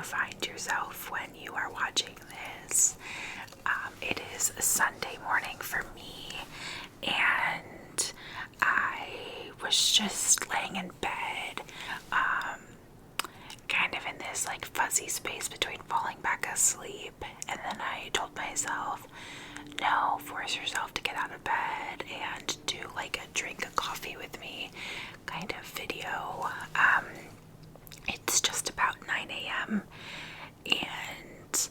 you find yourself when you are watching this. It is a Sunday morning for me, and I was just laying in bed, kind of in this like fuzzy space between falling back asleep, and then I told myself, no, force yourself to get out of bed and do like a drink of coffee with me kind of video. It's just about 9 a.m. and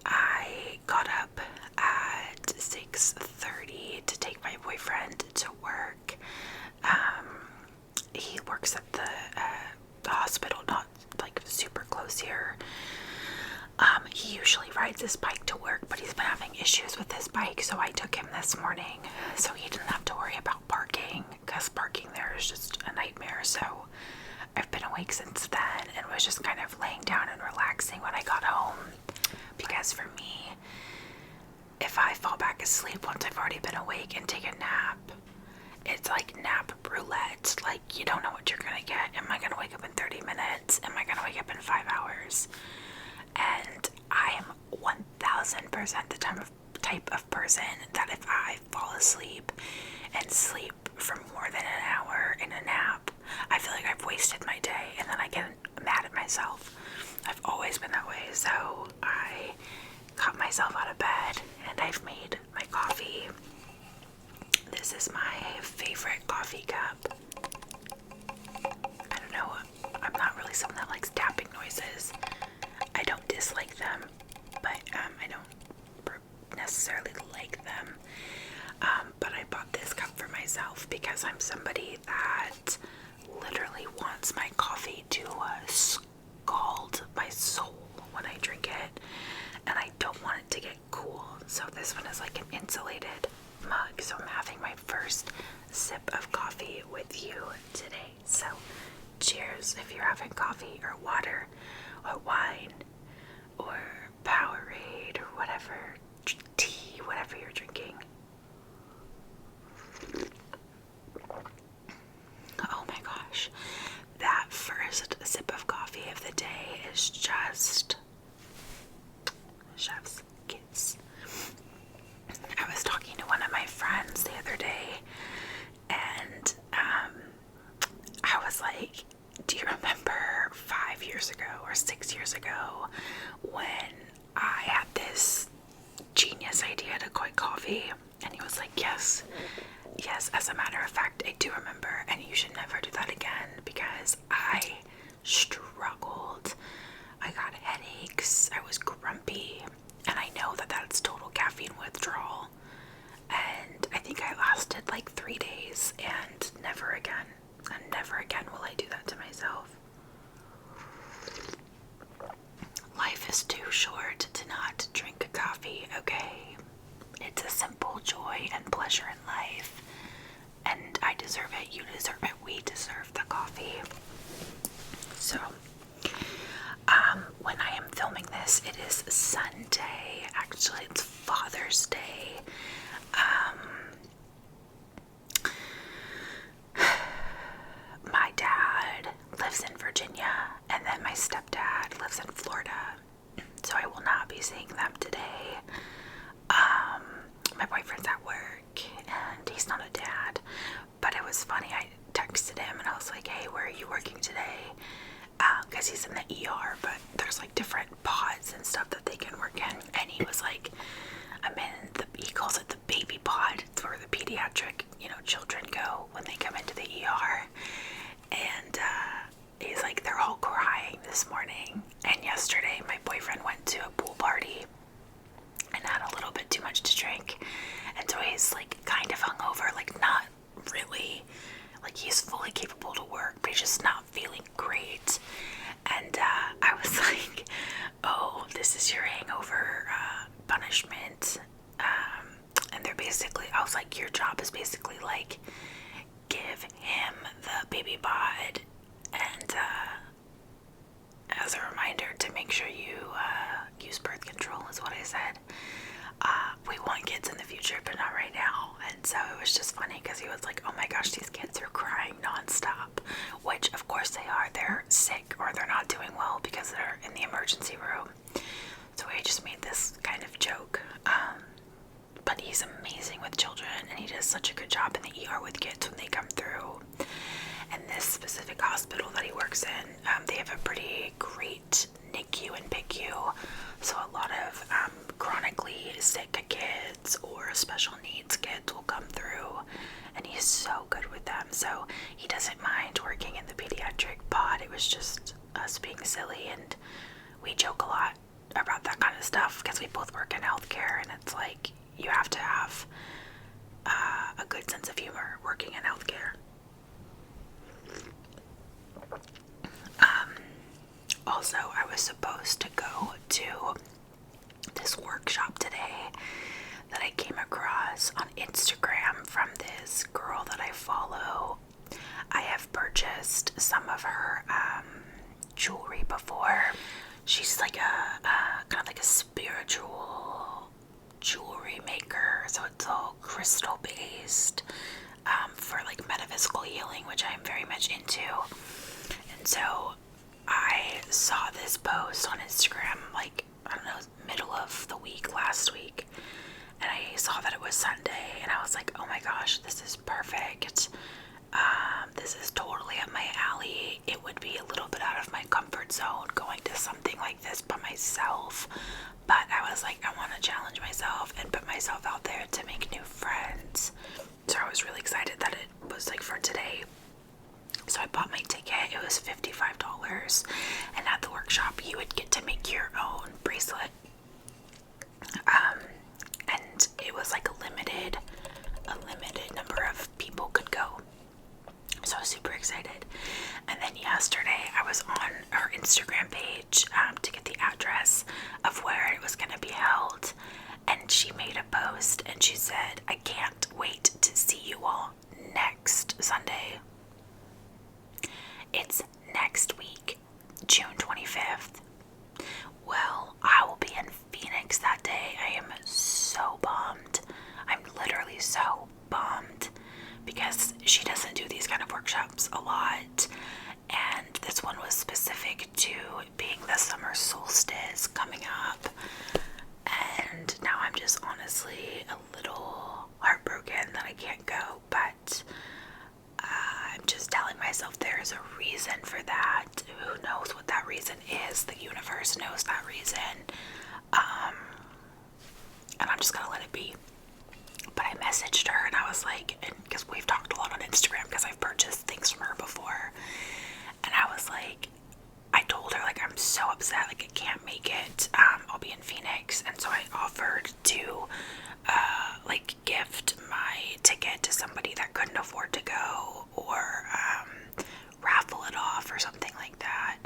I got up at 6:30 to take my boyfriend to work. He works at the hospital, not like super close here. He usually rides his bike to work, but he's been having issues with his bike, so I took him this morning so he didn't have to worry about parking, because parking there is just a nightmare. So I've been awake since then and was just kind of laying down and relaxing when I got home, because for me, if I fall back asleep once I've already been awake and take a nap, it's like nap roulette. Like, you don't know what you're gonna get. Am I gonna wake up in 30 minutes? Am I gonna wake up in 5 hours? And I am 1000% the type of person that if I fall asleep and sleep for more than an hour in a nap, I feel like I've wasted my day, and then I get mad at myself. I've always been that way, so I got myself out of bed and I've made my coffee. This is my favorite coffee cup. I don't know, I'm not really someone that likes tapping noises. I don't dislike them, but I don't necessarily like them. But I bought this cup for myself because I'm somebody that literally wants my coffee to scald my soul when I drink it, and I don't want it to get cool. So this one is like an insulated mug, so I'm having my first sip of coffee with you today. So cheers if you're having coffee or water or wine or Powerade or whatever, tea, whatever you're drinking. Oh my gosh, that first sip of coffee of the day is just chef's kiss. I was talking to one of my friends the other day, and I was like, do you remember 5 years ago or 6 years ago when I had this genius idea to quit coffee? And he was like, yes, as a matter of fact, I do remember, and you should never do that again, because I struggled. I got headaches, I was grumpy, and I know that that's total caffeine withdrawal. And I think I lasted like 3 days, and never again will I do that to myself. Life is too short to not drink coffee, okay? It's a simple joy and pleasure in life, and I deserve it, you deserve it, we deserve the coffee. So, when I am filming this, it is Sunday. Actually, it's Father's Day. My dad lives in Virginia, and then my stepdad lives in Florida, so I will not be seeing them today. My boyfriend's at work, and he's not a dad, but it was funny. I texted him, and I was like, hey, where are you working today? Because he's in the ER, but there's like different pods and stuff that they can work in, and he was like, he calls it the baby pod. It's where the pediatric, children go when they come into the ER, and he's like, they're all crying this morning, and yesterday my boyfriend went to a pool party and had a little bit too much to drink, and so he's like kind of hungover, like not really, like he's fully capable to work, but he's just not feeling great. And I was like, oh, this is your hangover punishment. And they're basically, I was like, your job is basically like, give him the baby bod, and as a reminder made this kind of joke. But he's amazing with children, and he does such a good job in the ER with kids when they come through. And this specific hospital that he works in, they have a pretty great NICU and PICU, so a lot of chronically sick kids or special needs kids will come through, and he's so good with them. So he doesn't mind working in the pediatric pod. It was just us being silly, and we joke a lot about that kind of stuff because we both work in healthcare, and it's like you have to have a good sense of humor working in healthcare. Also, I was supposed to go to this workshop today that I came across on Instagram from this girl that I follow. I have purchased some of her jewelry before. She's like a kind of like a spiritual jewelry maker, so it's all crystal based for like metaphysical healing, which I'm very much into. And so I saw this post on Instagram, like, I don't know, middle of the week, last week, and I saw that it was Sunday, and I was like, oh my gosh, this is perfect. This is totally up my alley. It would be a little bit out of my comfort zone going to something like this by myself, but I was like, I want to challenge myself and put myself out there to make new friends. So I was really excited that it was like for today. So I bought my ticket. It was $55, and at the workshop you would get to make your own bracelet. And it was like a limited number of people could go. So I was super excited. And then yesterday I was on her Instagram page to get the address of where it was going to be held, and she made a post and she said, I can't wait to see you all next Sunday. It's next week, June 25th. Well, I will be in Phoenix that day. I am so bummed. I'm literally so bummed because she doesn't do these kind of workshops a lot. And this one was specific to being the summer solstice coming up. And now I'm just honestly a little heartbroken that I can't go, but I'm just telling myself there is a reason for that. Who knows what that reason is? The universe knows that reason. And I'm just gonna let it be. But I messaged her and I was like, and because we've talked a lot on Instagram because I've purchased things from her before, and I was like, I told her like I'm so upset, like I can't make it. I'll be in Phoenix, and so I offered to like gift my ticket to somebody that couldn't afford to go, or raffle it off or something like that.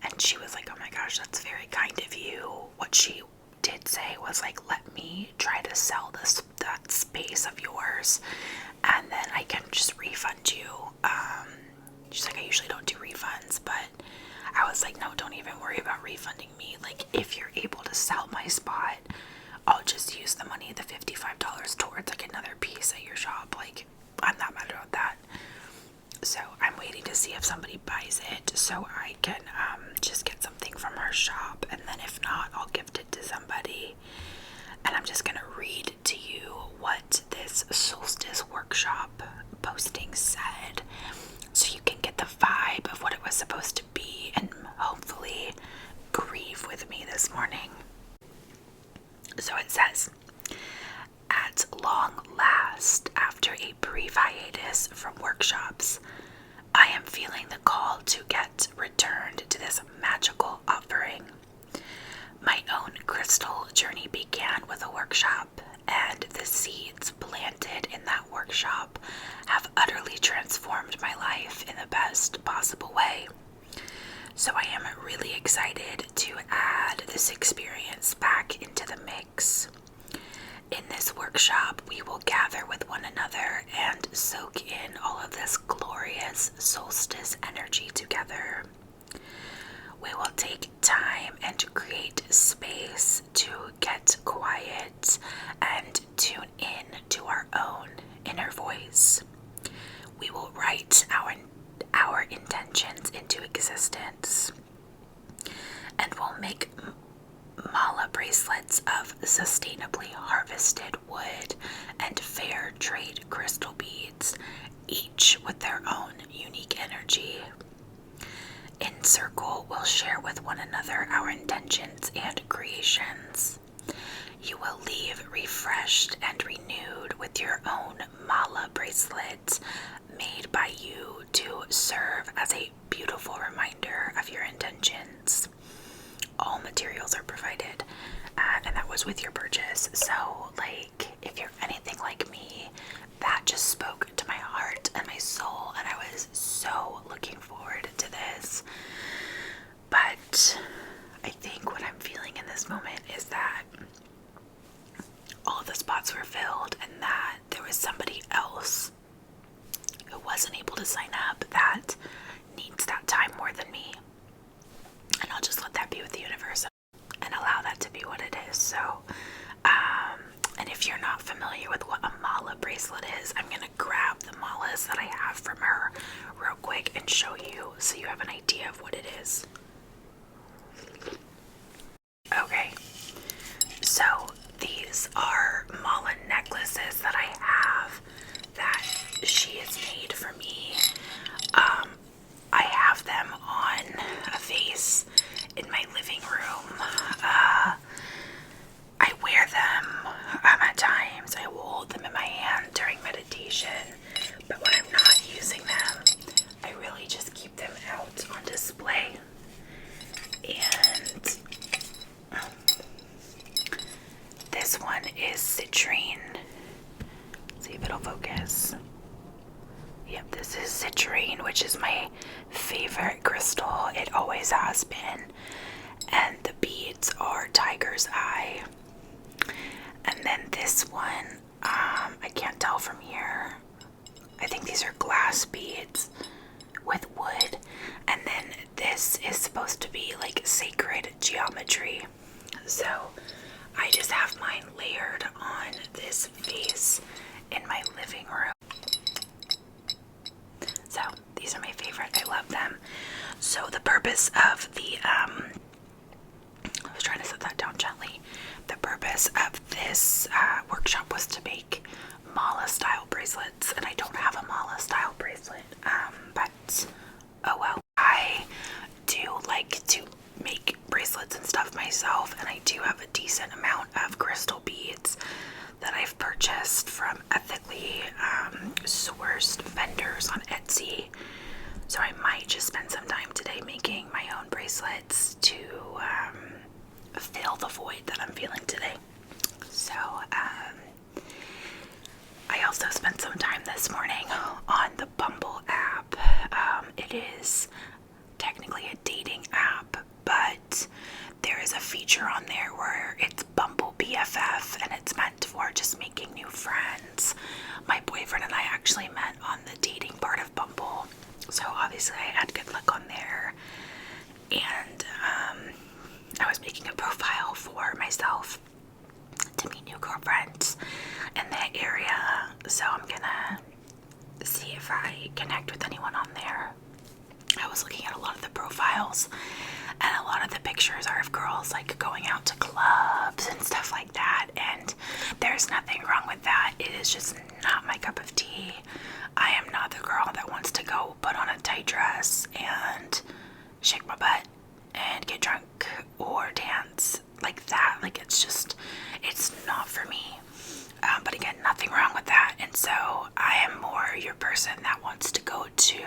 And she was like, oh my gosh, that's very kind of you. What she did say was like, let me try to sell that space of yours, and then I can just refund you. She's like, I usually don't do refunds, but I was like, no, don't even worry about refunding me. Like, if you're able to sell my spot, I'll just use the money, the $55, towards like another piece at your shop. Like, I'm not mad about that. So I'm waiting to see if somebody buys it so I can just get something from her shop, and then if not, I'll gift it to somebody. And I'm just gonna read to you what this solstice workshop posting said, so you can get the vibe of what it was supposed to be and hopefully grieve with me this morning. So it says, at long last, after a brief hiatus from workshops, I am feeling the call to get returned to this magical offering. My own crystal journey began with a workshop, and the seeds planted in that workshop have utterly transformed my life in the best possible way. So I am really excited to add this experience back into the mix. In this workshop, we will gather with one another and soak in all of this glorious solstice energy together. We will take time and create space to get quiet and tune in to our own inner voice. We will write our intentions into existence, and we'll make mala bracelets of sustainably harvested wood and fair trade crystal beads, each with their own unique energy. In Circle, we'll share with one another our intentions and creations. You will leave refreshed and renewed with your own mala bracelet made by you to serve as a beautiful reminder of your intentions. All materials are provided, and that was with your purchase. So, like, if you're anything like me, that just spoke to my heart and my soul, and I was so looking forward to this. But I think what I'm feeling in this moment is that all of the spots were filled and that there was somebody else who wasn't able to sign up that needs that time more than me. And I'll just let that be with the universe and allow that to be what it is. So, and if you're not familiar with what a mala bracelet is, I'm going to grab the malas that I have from her real quick and show you so you have an idea of what it is. Okay, so these are mala necklaces that I have that she has made for me. I have them on a vase in my living room. I wear them at times. I will hold them in my hand during meditation, but when I'm not using them, I really just keep them out on display. And this one is citrine. See if it'll focus. Yep, this is citrine, which is my favorite crystal. It always has been. And the beads are tiger's eye. And then this one, I can't tell from here. I think these are glass beads with wood. And then this is supposed to be like sacred geometry. So I just have mine layered on this vase in my living room. So these are my favorite. I love them. So the purpose of the, I was trying to set that down gently. The purpose of this workshop was to make mala style bracelets, and I don't have a mala style bracelet, but oh well. I do like to make bracelets and stuff myself, and I do have a decent amount of crystal beads that I've purchased from ethically sourced vendors on Etsy. So I might just spend some time today making my own bracelets to fill the void that I'm feeling today. So I also spent some time this morning on the Bumble app. It is technically a dating app, but there is a feature on there where it's Bumble BFF, and it's meant for just making new friends. My boyfriend and I actually met on the dating part of Bumble, so obviously I had good luck on there. And I was making a profile for myself to meet new girlfriends in the area, so I'm gonna see if I connect with anyone on there. I was looking at a lot of the profiles, and a lot of the pictures are of girls like going out to clubs and stuff like that, and there's nothing wrong with that. It is just not my cup of tea. I am not the girl that wants to go put on a tight dress and shake my butt and get drunk or dance like that. Like, it's not for me. But again, nothing wrong with that. And so I am more your person that wants to go to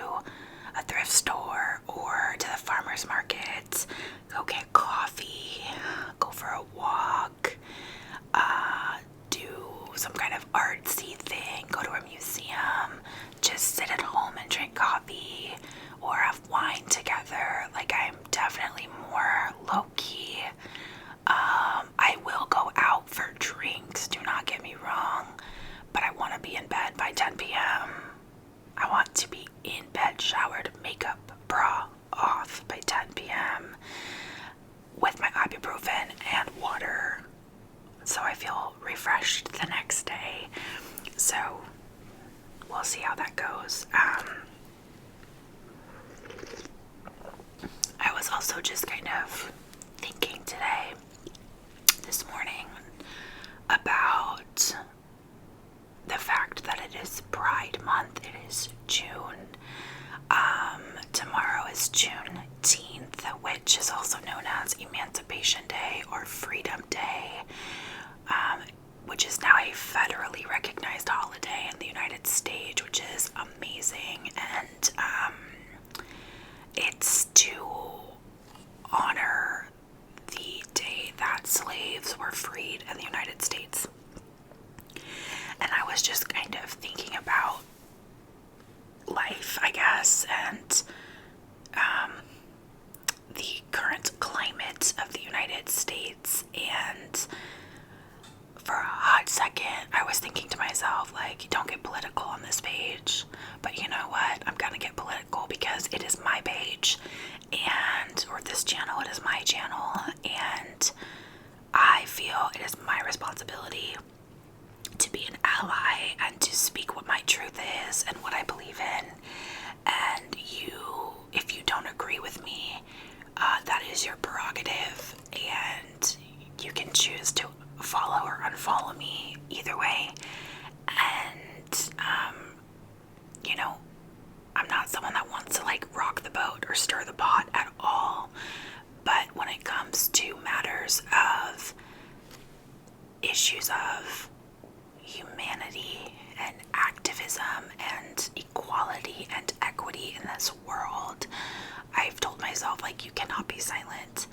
a thrift store or to the farmer's market, go get coffee, go for a walk, do some kind of artsy thing, go to a museum, just sit at home and drink coffee or have wine together. Like, I'm definitely more low-key. I will go out for drinks, do not get me wrong, but I want to be in bed by 10 p.m. I want to be in bed, showered, makeup, bra off by 10 p.m. with my ibuprofen slaves were freed in the United States. And I was just kind of thinking about life, I guess, and the current climate of the United States. And for a hot second, I was thinking to myself, like, don't get political on this page. But you know what? I'm gonna get political because it is my page, or this channel, it is my channel, and I feel it is my responsibility to be an ally and to speak what my truth is and what I believe in. And if you don't agree with me, that is your prerogative, and you can choose to follow or unfollow me either way. And I'm not someone that wants to like rock the boat or stir the pot at all, but when it comes to matters of issues of humanity and activism and equality and equity in this world, I've told myself, like, you cannot be silent.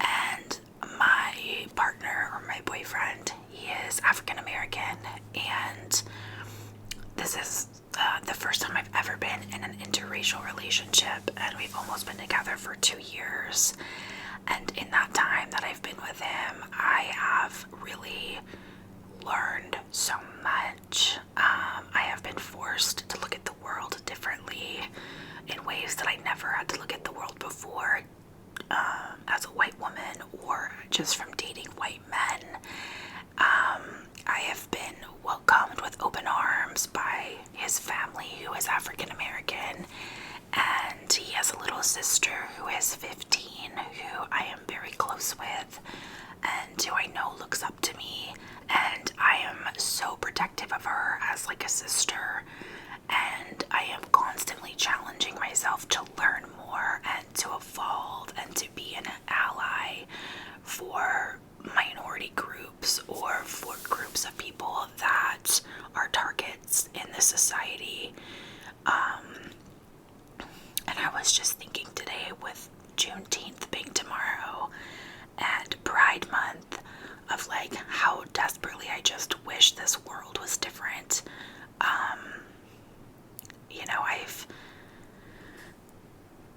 And my partner, or my boyfriend, he is African American, and this is the first time I've ever been in an interracial relationship, and we've almost been together for 2 years. And in that time that I've been with him, I have really learned so much. I have been forced to look at the world differently in ways that I never had to look at the world before, as a white woman or just from dating white men. I have been welcomed with open arms by his family, who is African American, and he has a little sister who is 15, who I am very close with, and who I know looks up to me, and I am so protective of her as like a sister, and I am constantly challenging myself to learn more and to evolve and to be an ally for minority groups or for groups of people that are targets in this society. And I was just thinking today, with Juneteenth being tomorrow and Pride Month, of like how desperately I just wish this world was different.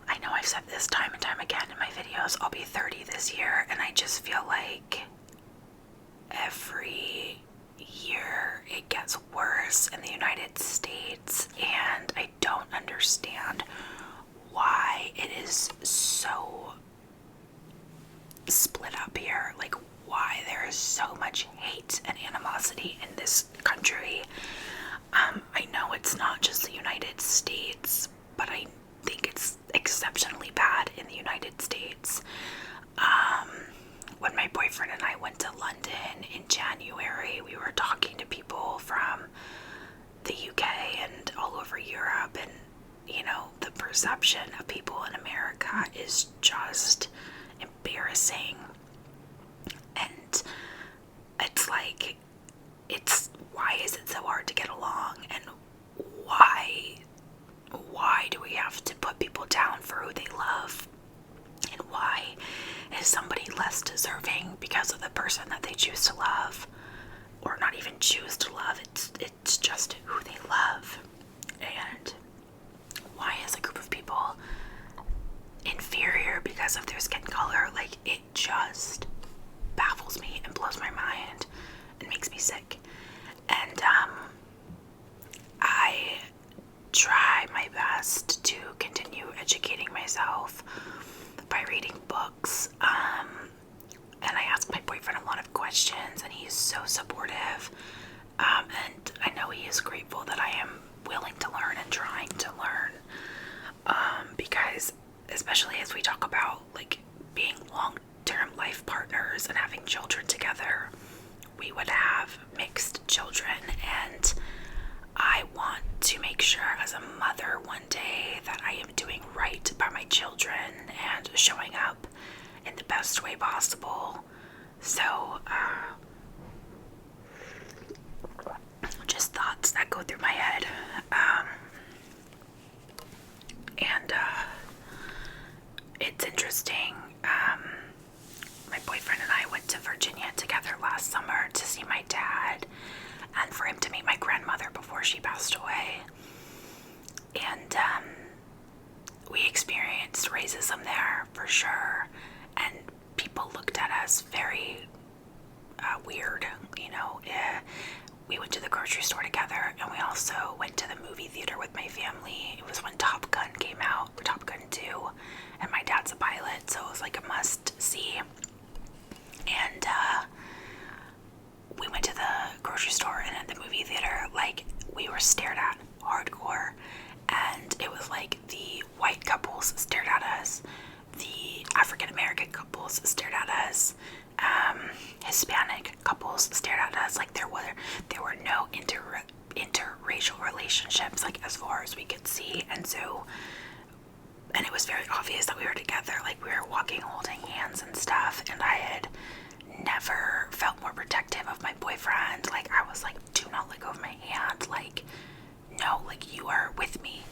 I know I've said this time and time again in my videos, I'll be 30 this year, and I just feel like every year it gets worse in the United States, and I don't understand why it is so split up here, like why there is so much hate and animosity in this country. I know it's not just the United States, but I think it's exceptionally bad in the United States. When my boyfriend and I went to London in January, we were talking to people from the UK and all over Europe, and the perception of people in America is just embarrassing. And it's like, why is it so hard to get along, and why do we have to put people down for who they love, and why is somebody less deserving because of the person that they choose to love, or not even choose to love, it's just who they love. And why is a group of people inferior because of their skin color? Like, it just baffles me and blows my mind and makes me sick. And I try my best to continue educating myself by reading books, and I ask my boyfriend a lot of questions, and he's so supportive, and I know he is grateful that I am willing to learn and trying to learn, because especially as we talk about like being long-term life partners and having children together, we would have mixed children, and I want to make sure as a mother one day that I am doing right by my children and showing up in the best way possible. So, just thoughts that go through my head. And it's interesting. My boyfriend and I went to Virginia weird, you know. We went to the grocery store together, and we also went to the movie theater with my family. It was when Top Gun came out, or Top Gun 2, and my dad's a pilot, so it was like a must-see. And we went to the grocery store, and at the movie theater, like, we were stared at hardcore, and it was like the white couples stared at us, the African American couples stared at us, Hispanic couples stared at us. Like, there were no interracial relationships, like, as far as we could see. And it was very obvious that we were together, like, we were walking holding hands and stuff, and I had never felt more protective of my boyfriend. Like, I was like, do not let go of my hand, like, no, like, you are with me.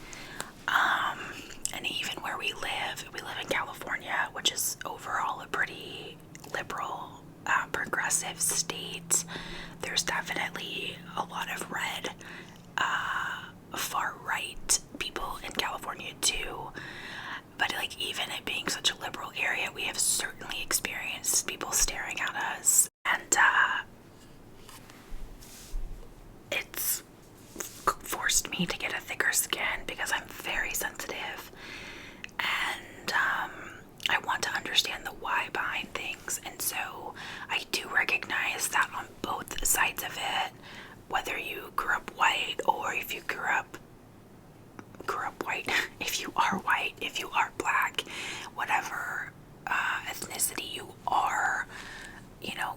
And even where we live in California, which is overall a pretty liberal, progressive state. There's definitely a lot of red, far-right people in California too. But, like, even it being such a liberal area, we have certainly experienced people staring at us. And it's forced me to get a thicker skin because I'm very sensitive. And I want to understand the why behind things. And so I do recognize that on both sides of it, whether you grew up white or if you grew up white, if you are white, if you are black, whatever ethnicity you are, you know,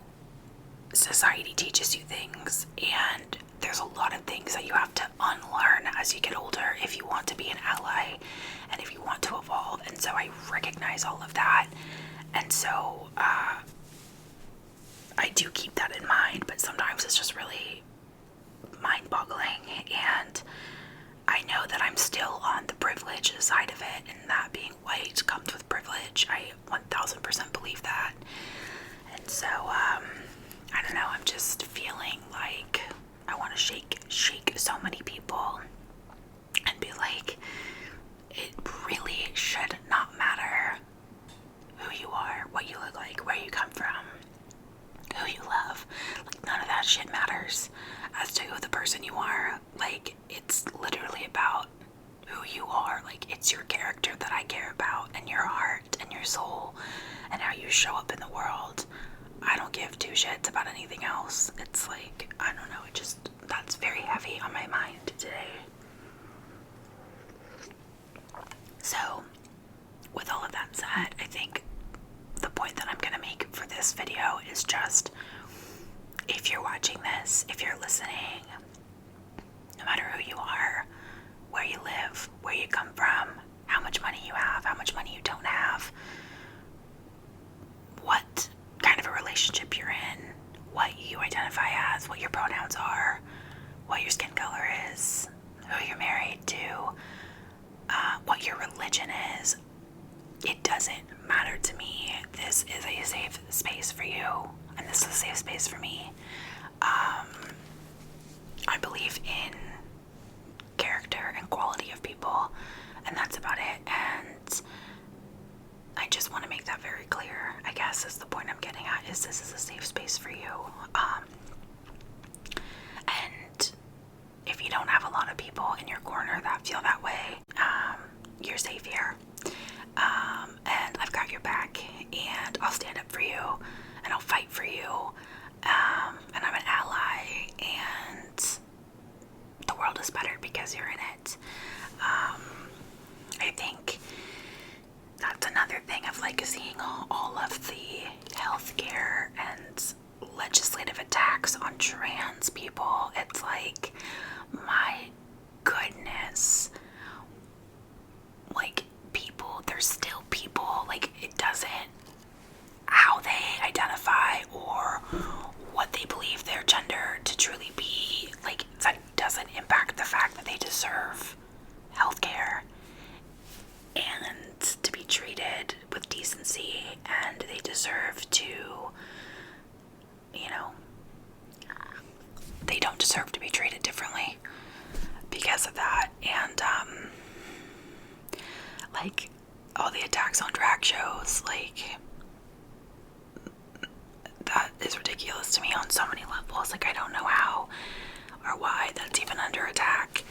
society teaches you things, and there's a lot of things that you have to unlearn as you get older if you want to be an ally and if you want to evolve. And so I recognize all of that, and so I do keep that in mind, but sometimes it's just really mind-boggling, and I know that I'm still on the privilege side of it, and that being white comes with privilege. I 1000% believe that. And so I don't know, I'm just feeling like I want to shake so many people and be like, it really should not matter who you are, what you look like, where you come from, who you love. Like, none of that shit matters as to who the person you are. Like, it's literally about who you are. Like, it's your character that I care about, and your heart and your soul and how you show up in the world. I don't give two shits about anything else. It's like, I don't know, that's very heavy on my mind today. So, with all of that said, I think the point that I'm gonna make for this video is just, if you're watching this, if you're listening, no matter who you are, where you live, where you come from, how much money you have, how much money you don't have, what kind of a relationship you're in, what you identify as, what your pronouns are, what your skin color is, who you're married to, what your religion is, it doesn't matter to me. This is a safe space for you, and this is a safe space for me. I believe in character and quality of people, and that's about it. And I just want to make that very clear, I guess, is the point I'm getting at, is this is a safe space for you. And if you don't have a lot of people in your corner that feel that way, you're safe here. And I've got your back, and I'll stand up for you, and I'll fight for you, and I'm an ally, and the world is better because you're in it. I think that's another thing of, like, seeing all of the healthcare and legislative attacks on trans people. It's like, my goodness, like, people, there's still people, like, it doesn't, how they identify or what they believe their gender to truly be, like, that doesn't impact the fact that they deserve healthcare and to be treated with decency, and they deserve to, you know, they don't deserve to be treated differently because of that. And like, all the attacks on drag shows, like, that is ridiculous to me on so many levels. Like, I don't know how or why that's even under attack.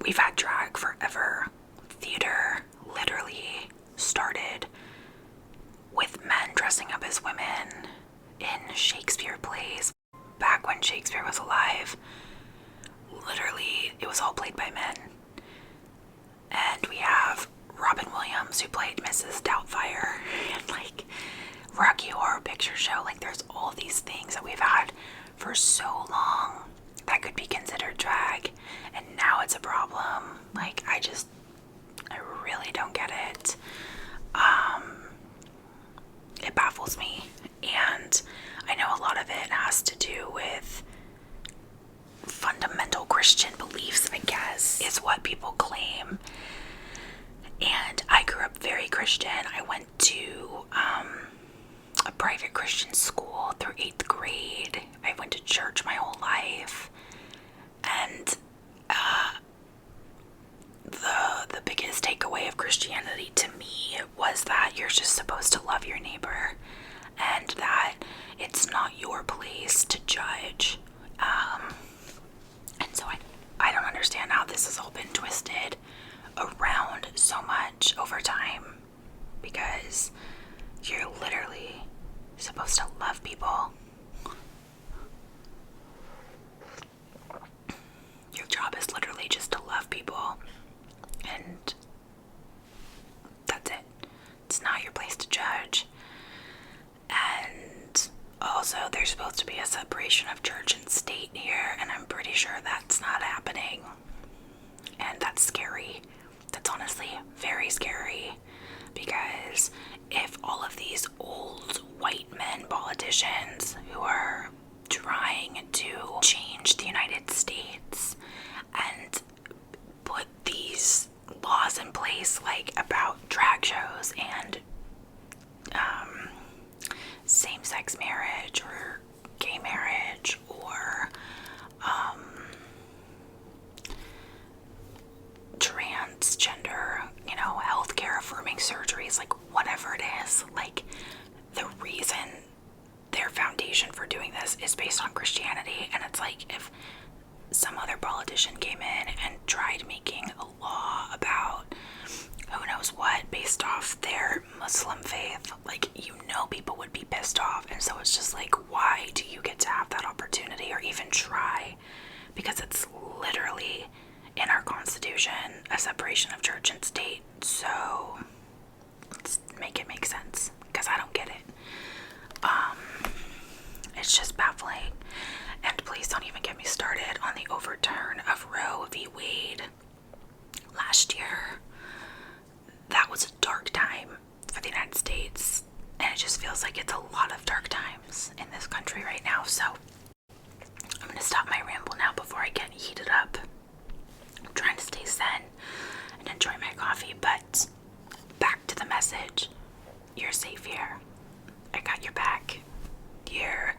We've had drag forever. Theater literally started with men dressing up as women in Shakespeare plays. Back when Shakespeare was alive, literally, it was all played by men. And we have Robin Williams, who played Mrs. Doubtfire, and like Rocky Horror Picture Show. Like, there's all these things that we've had for so long that could be considered drag, and now it's a problem. Like, I really don't get it. It baffles me, and I know a lot of it has to do with fundamental Christian beliefs, I guess, is what people claim. And I grew up very Christian. I went to a private Christian school through 8th grade. I went to church my whole life. And the biggest takeaway of Christianity to me was that you're just supposed to love your neighbor, and that it's not your place to judge. And so I don't understand how this has all been twisted around so much over time, because you're literally supposed to love people. Your job is literally just to love people, and that's it. It's not your place to judge. And also, there's supposed to be a separation of church and state here, and I'm pretty sure that's not happening. And that's scary. That's honestly very scary, because if all of these old white men politicians who are trying to change the United States and put these laws in place, like about drag shows and same-sex marriage or gay marriage or transgender, healthcare affirming surgeries, like whatever it is, like the reason their foundation for doing this is based on Christianity. And it's like, if some other politician came in and tried making a law about who knows what based off their Muslim faith, like, people would be pissed off. And so it's just like, why do you get to have that opportunity or even try? Because it's literally in our Constitution, a separation of church and state. So let's make it make sense, because I don't get it. It's just baffling. And please don't even get me started on the overturn of Roe v. Wade last year. That was a dark time for the United States, and it just feels like it's a lot of dark times in this country right now. So I'm going to stop my ramble now before I get heated up. I'm trying to stay zen and enjoy my coffee, but back to the message. You're safe here. I got your back. You're